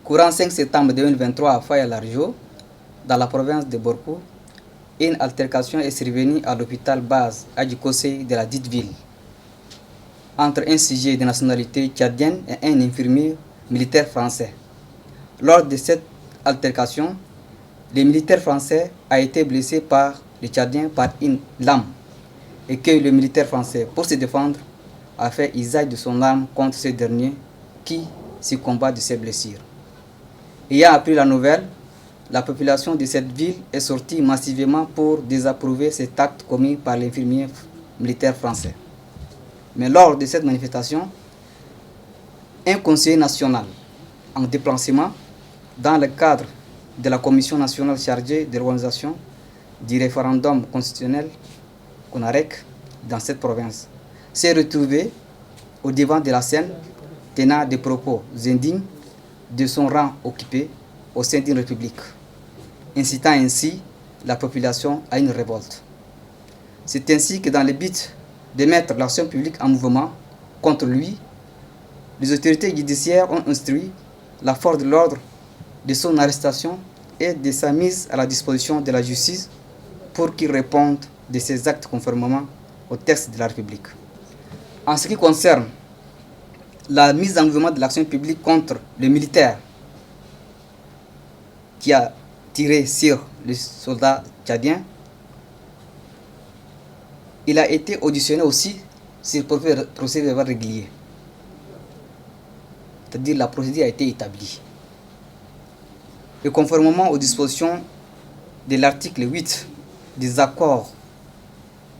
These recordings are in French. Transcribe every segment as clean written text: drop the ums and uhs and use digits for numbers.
Courant 5 septembre 2023 à Faya-Largeau, dans la province de Borkou, une altercation est survenue à l'hôpital base Adjikosei de la dite ville entre un sujet de nationalité tchadienne et un infirmier militaire français. Lors de cette altercation, le militaire français a été blessé par le Tchadien par une lame et que le militaire français, pour se défendre, a fait usage de son arme contre ce dernier qui succomba de ses blessures. Ayant appris la nouvelle, la population de cette ville est sortie massivement pour désapprouver cet acte commis par l'infirmier militaire français. Mais lors de cette manifestation, un conseiller national en déplacement dans le cadre de la commission nationale chargée de l'organisation du référendum constitutionnel CONAREC dans cette province s'est retrouvé au devant de la scène tenant des propos indignes de son rang occupé au sein d'une république, incitant ainsi la population à une révolte. C'est ainsi que dans le but de mettre l'action publique en mouvement contre lui, les autorités judiciaires ont instruit la force de l'ordre de son arrestation et de sa mise à la disposition de la justice pour qu'il réponde de ses actes conformément au texte de la République. En ce qui concerne la mise en mouvement de l'action publique contre le militaire qui a tiré sur les soldats tchadiens, il a été auditionné aussi sur procès verbal régulier. C'est-à-dire la procédure a été établie. Et conformément aux dispositions de l'article 8 des accords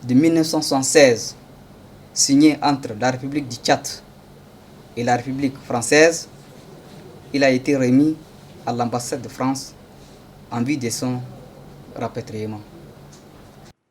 de 1976 signés entre la République du Tchad et la République française, il a été remis à l'ambassade de France en vue de son rapatriement.